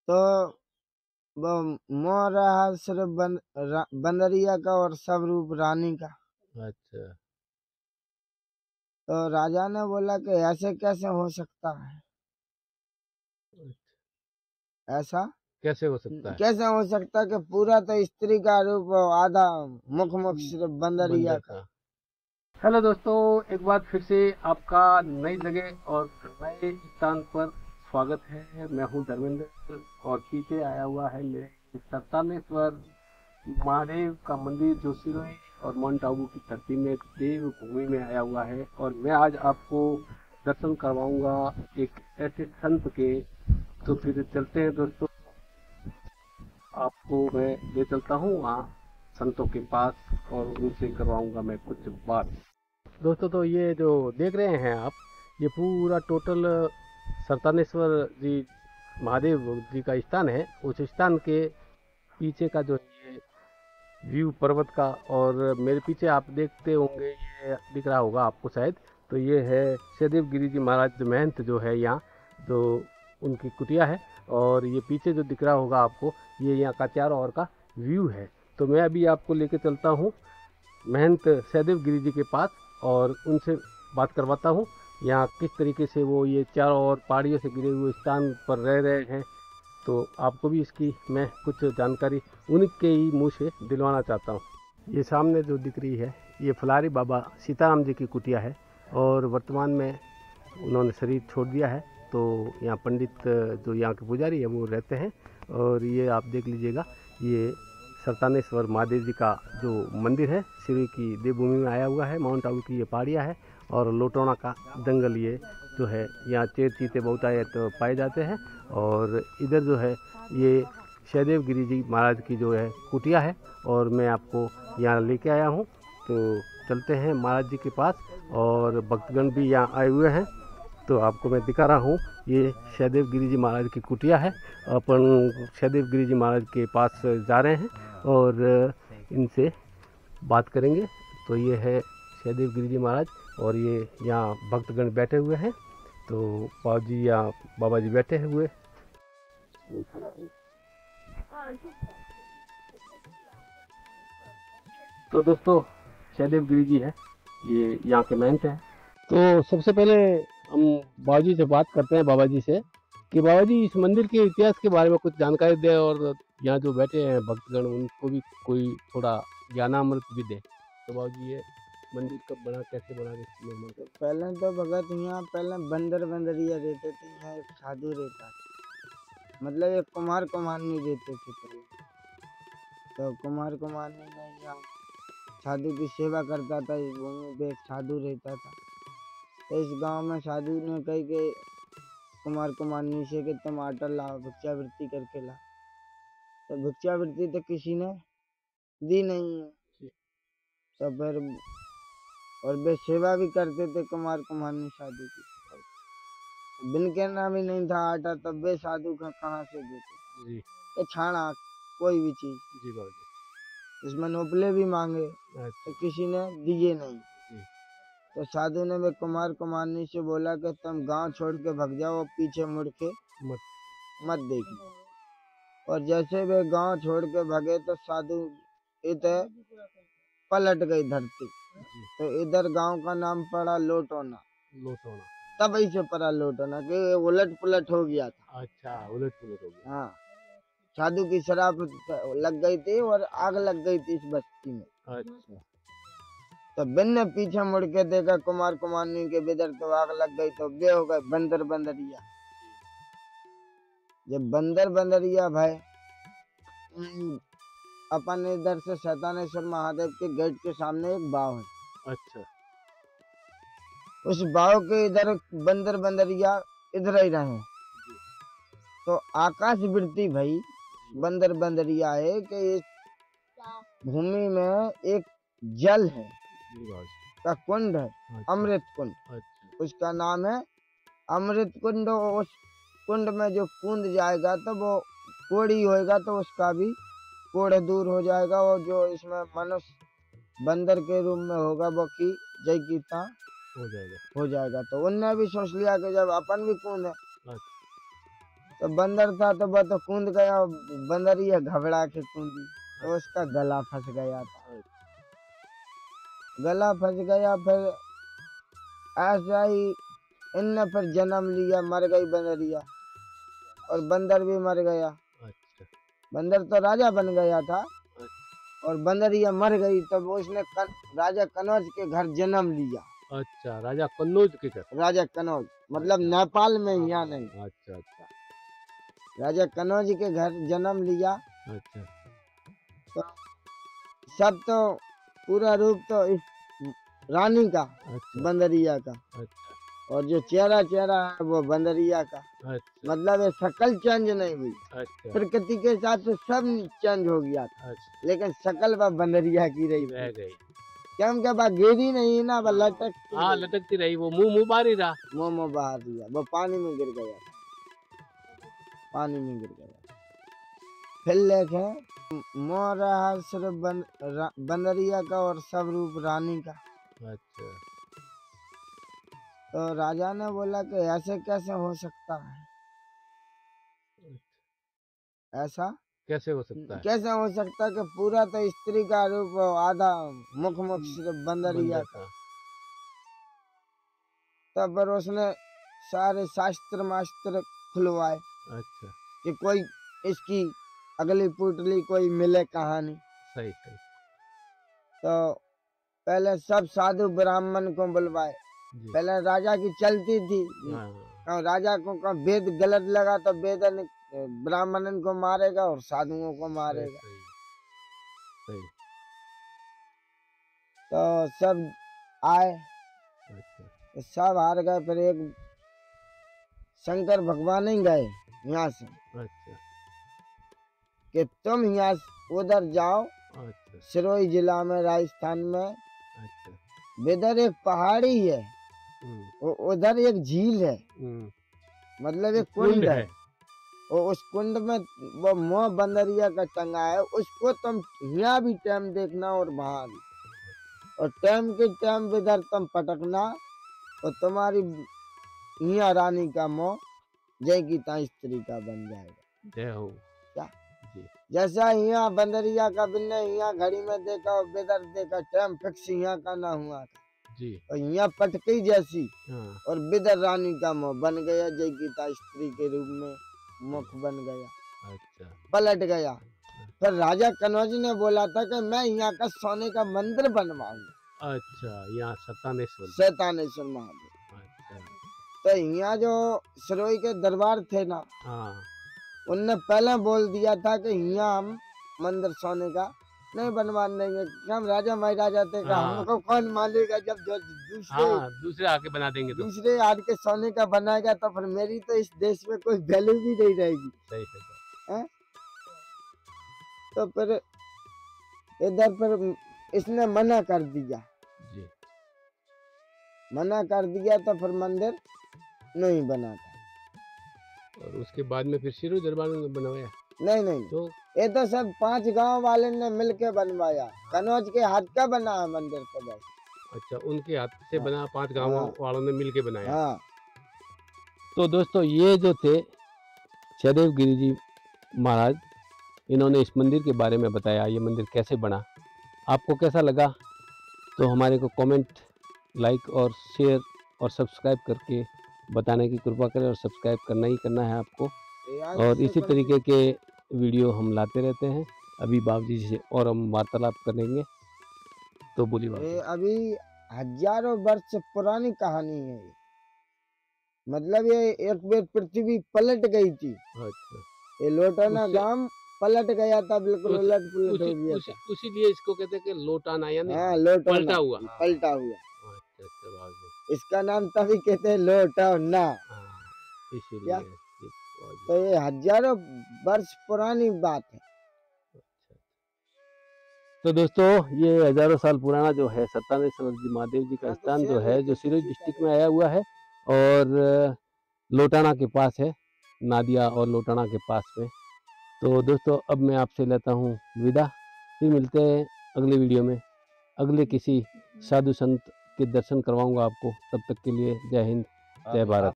तो वो मोह रहा सिर्फ बंदरिया का और सब रूप रानी का। अच्छा। तो राजा ने बोला कि ऐसे कैसे हो सकता है, ऐसा कैसे हो सकता है? कैसे हो सकता है कि पूरा तो स्त्री का रूप और आधा मुख सिर्फ बंदरिया बंदर का। का। हेलो दोस्तों, एक बार फिर से आपका नई जगह और नए स्थान पर स्वागत है। मैं हूं धर्मेंद्र और पीछे आया हुआ है मेरे सत्तानेश्वर महादेव का मंदिर जो सिरोही और माउंट आबू की धरती में देव भूमि में आया हुआ है। और मैं आज आपको दर्शन करवाऊंगा एक ऐसे संत के। तो फिर चलते हैं दोस्तों, आपको मैं ले चलता हूँ वहाँ संतों के पास और उनसे करवाऊंगा मैं कुछ बात। दोस्तों, तो ये जो देख रहे हैं आप, ये पूरा टोटल सरतानेश्वर जी महादेव जी का स्थान है। उस स्थान के पीछे का जो ये व्यू पर्वत का, और मेरे पीछे आप देखते होंगे, ये दिख रहा होगा आपको शायद, तो ये है सहदेव गिरी जी महाराज महंत जो है यहाँ, जो उनकी कुटिया है। और ये पीछे जो दिख रहा होगा आपको, ये यहाँ का चारों ओर का व्यू है। तो मैं अभी आपको लेके चलता हूँ महंत सहदेव गिरी जी के पास और उनसे बात करवाता हूँ यहाँ किस तरीके से वो ये चारों ओर पहाड़ियों से घिरे हुए स्थान पर रह रहे हैं। तो आपको भी इसकी मैं कुछ जानकारी उनके ही मुंह से दिलवाना चाहता हूँ। ये सामने जो दिख रही है, ये फुलारी बाबा सीताराम जी की कुटिया है और वर्तमान में उन्होंने शरीर छोड़ दिया है। तो यहाँ पंडित जो यहाँ के पुजारी है वो रहते हैं। और ये आप देख लीजिएगा, ये सरतानेश्वर महादेव जी का जो मंदिर है, श्री की देवभूमि में आया हुआ है। माउंट आबू की ये पहाड़ियाँ है और लोटोना का जंगल ये जो है, यहाँ चेर चीते बहुतायत तो पाए जाते हैं। और इधर जो है ये सहदेव गिरी जी महाराज की जो है कुटिया है और मैं आपको यहाँ लेके आया हूँ। तो चलते हैं महाराज जी के पास, और भक्तगण भी यहाँ आए हुए हैं। तो आपको मैं दिखा रहा हूँ, ये सहदेव गिरी जी महाराज की कुटिया है। अपन सहदेव गिरी जी महाराज के पास जा रहे हैं और इनसे बात करेंगे। तो ये है सहदेव गिरी जी महाराज और ये यहाँ भक्तगण बैठे हुए हैं। तो बाबा जी या बाबा जी बैठे हुए। तो दोस्तों, सहदेव गिरी जी है, ये यहाँ के महंत हैं। तो सबसे पहले हम बाबा जी से बात करते हैं, बाबा जी से, कि बाबा जी इस मंदिर के इतिहास के बारे में कुछ जानकारी दें और यहाँ जो बैठे हैं भक्तगण उनको भी कोई थोड़ा ज्ञानामृत भी दे। तो बाबा जी, ये मंदिर कब बना, कैसे बना, इसकी निर्माण कर? पहले तो भगत यहाँ पहले बंदरिया रहते थे, यहाँ एक साधु रहता था, मतलब एक कुमार कुमारनी रहते थे पहले। तो कुमार कुमारनी ने यहाँ साधु की सेवा करता था, इस भूमि पे एक साधु रहता था। तो इस गांव में साधु ने कही कि कुमार कुमारनी से कि तुम आटा लाओ, भिक्षावृत्ति करके ला। तो भिक्षावृत्ति तो किसी ने दी नहीं है। तो फिर और वे सेवा भी करते थे कुमार कुमारनी साधु की। बिन के ना भी नहीं था आटा, तब वे साधु का कहाँ से देते। जी ये छाना कोई भी चीज, जी बाबा जी। इसमें नोपले भी मांगे अच्छा। तो किसी ने दिए नहीं। जी। तो साधु ने वे कुमार कुमारनी से बोला कि तुम गांव छोड़ के भग जाओ और पीछे मुड़ के मत। मत देखना। और जैसे वे गांव छोड़ के भगे तो साधु इधर पलट गई धरती। जी। तो इधर गांव का नाम पड़ा लोटोना। लोटोना। तभी से पड़ा लोटोना कि उलट पुलट हो गया था। अच्छा, उलट पुलट हो गया। हाँ, साधु की शराब लग गई थी और आग लग गई थी इस बस्ती में। अच्छा। तो बिन ने पीछे मुड़ के देखा कुमार कुमारनी के बिदर तो आग लग गई। तो वे हो गए बंदर बंदरिया। जब बंदर बंदरिया भाई अपन इधर से शैतानेश्वर महादेव के गेट के सामने एक बाव है। अच्छा। उस बाव के इधर बंदर बंदरिया इधर ही रहे। तो आकाश वृत्ति भाई बंदर बंदरिया है कि इस भूमि में एक जल है का कुंड है, अमृत कुंड। अच्छा। उसका नाम है अमृत कुंड। उस कुंड में जो कूद जाएगा तो वो कोड़ी होएगा तो उसका भी कोड़ दूर हो जाएगा। और जो इसमें मनुष्य बंदर के रूप में होगा वो की जय कीता हो जाएगा। हो जाएगा। तो उनने भी सोच लिया कि जब अपन भी कूदे तो बंदर था तो वह तो कूद गया, बंदरिया घबरा के कूदी तो उसका गला फंस गया था। गला फंस गया, फिर ऐसा ही इनने फिर जन्म लिया, मर गई बंदरिया और बंदर भी मर गया। अच्छा। बंदर तो राजा बन गया था अच्छा। और बंदरिया मर गई, तब उसने राजा कनौज के घर जन्म लिया। अच्छा, राजा कन्नौज के घर। राजा कनौज मतलब नेपाल में, यहाँ नहीं। अच्छा अच्छा। राजा कनौज के घर जन्म लिया। अच्छा। तो सब तो पूरा रूप तो इस रानी का, अच्छा। बंदरिया का, अच्छा। और जो चेहरा चेहरा है वो बंदरिया का। अच्छा। मतलब ये शकल चेंज नहीं हुई, अच्छा। प्रकृति के हिसाब से सब चेंज हो गया था, अच्छा। लेकिन शकल वह बंदरिया की रही रह थी। गई। क्या बा गिरी नहीं ना, वह लटकती हाँ, रही। लटकती रही, वो मुंह बाहर ही रहा। मुंह बाहर दिया, वो पानी में गिर गया था, पानी में गिर गया। फिर देखे मोर रहा सिर्फ बंदरिया का और सब रूप रानी का। अच्छा। तो राजा ने बोला कि ऐसे कैसे हो सकता है, ऐसा कैसे हो सकता है? कैसे हो सकता है कि पूरा तो स्त्री का रूप, आधा मुख सिर्फ बंदरिया बंदर का। का। तब पर उसने सारे शास्त्र मास्त्र खुलवाए अच्छा। कि कोई इसकी अगली पुटली कोई मिले कहानी। सही सही। तो पहले सब साधु ब्राह्मण को बुलवाए। जी। पहले राजा की चलती थी, हाँ। और राजा को वेद गलत लगा तो वेदन ब्राह्मणन को मारेगा और साधुओं को मारेगा। सही सही। तो सब आए, अच्छा। तो सब हार गए। फिर एक शंकर भगवान ही गए यहाँ से अच्छा। कि तुम यहाँ उधर जाओ, अच्छा। सिरोही जिला में, राजस्थान में। अच्छा। इधर एक पहाड़ी है, उधर एक झील है, मतलब एक कुंड है। और उस कुंड में वो मोह बंदरिया का टंगा है, उसको तुम यहाँ भी टाइम देखना और वहां भी, और टाइम के टाइम इधर तुम पटकना, और तुम्हारी यहाँ रानी का मोह जय की ता स्त्री का बन जाएगा। जय हो। क्या जी। जैसा यहाँ बंदरिया का बिन्ने यहाँ घड़ी में देखा और बेदर देखा, टाइम फिक्स यहाँ का ना हुआ था जी। और यहाँ पटकी जैसी। हाँ। और बिदर रानी का मुंह बन गया, जय गीता स्त्री के रूप में मुख बन गया। अच्छा। पलट गया। फिर राजा कनौज ने बोला था कि मैं यहाँ का सोने का मंदिर बनवाऊंगा। अच्छा, यहाँ सत्तानेश्वर। शैतानेश्वर महादेव। अच्छा। तो यहाँ जो सिरोही के दरबार थे ना, हाँ। उनने पहले बोल दिया था कि यहाँ हम मंदिर सोने का नहीं बनवा देंगे, हम राजा महाराजा थे का, हाँ। हमको कौन मानेगा जब जो दूसरे आके बना देंगे तो। दूसरे हाथ के सोने का बनाएगा तो फिर मेरी तो इस देश में कोई वैल्यू भी नहीं रहेगी। सही सही। हैं? तो फिर इधर फिर इसने मना कर दिया। जी। मना कर दिया तो फिर मंदिर नहीं बना था। और उसके बाद में फिर सिरोही दरबार में बनवाया? नहीं तो ये तो सब 5 गांव वाले ने मिलके बनवाया। कनौज के हाथ का बना है मंदिर तो बस। अच्छा, उनके हाथ से बना, 5 गाँव हाँ। वालों ने मिलके बनाया। हाँ। तो दोस्तों, ये जो थे जयदेव गिरी जी महाराज, इन्होंने इस मंदिर के बारे में बताया, ये मंदिर कैसे बना। आपको कैसा लगा तो हमारे को कमेंट, लाइक और शेयर और सब्सक्राइब करके बताने की कृपा करें, और सब्सक्राइब करना ही करना है आपको। और इसी तरीके के वीडियो हम लाते रहते हैं। अभी बाबूजी से और हम वार्तालाप करेंगे, तो बोलिए बाबूजी। ये अभी हजारों वर्ष पुरानी कहानी है ये। मतलब ये एक बार पृथ्वी पलट गई थी। अच्छा। ये लोटाना गांव पलट गया था, बिल्कुल उलट पुलट हो गया था। उसीलिए इसको कहते हैं कि लोटाना, यानी हाँ, लोटाना पलटा हुआ। पलटा हुआ। अच्छा बाबूजी। इसका नाम तभी कहते हैं लोटाना। हाँ, इसीलिए। क्या? तो ये हजारों वर्ष पुरानी बात है। तो दोस्तों, ये हजारों साल पुराना जो है सत्तानेश्वर जी महादेव जी का स्थान जो है, जो सिरोही डिस्ट्रिक्ट में आया हुआ है और लोटाना के पास है, नादिया और लोटाना के पास में। तो दोस्तों, अब मैं आपसे लेता हूँ विदा। फिर मिलते हैं अगले वीडियो में, अगले किसी साधु संत के दर्शन करवाऊंगा आपको। तब तक के लिए जय हिंद, जय भारत।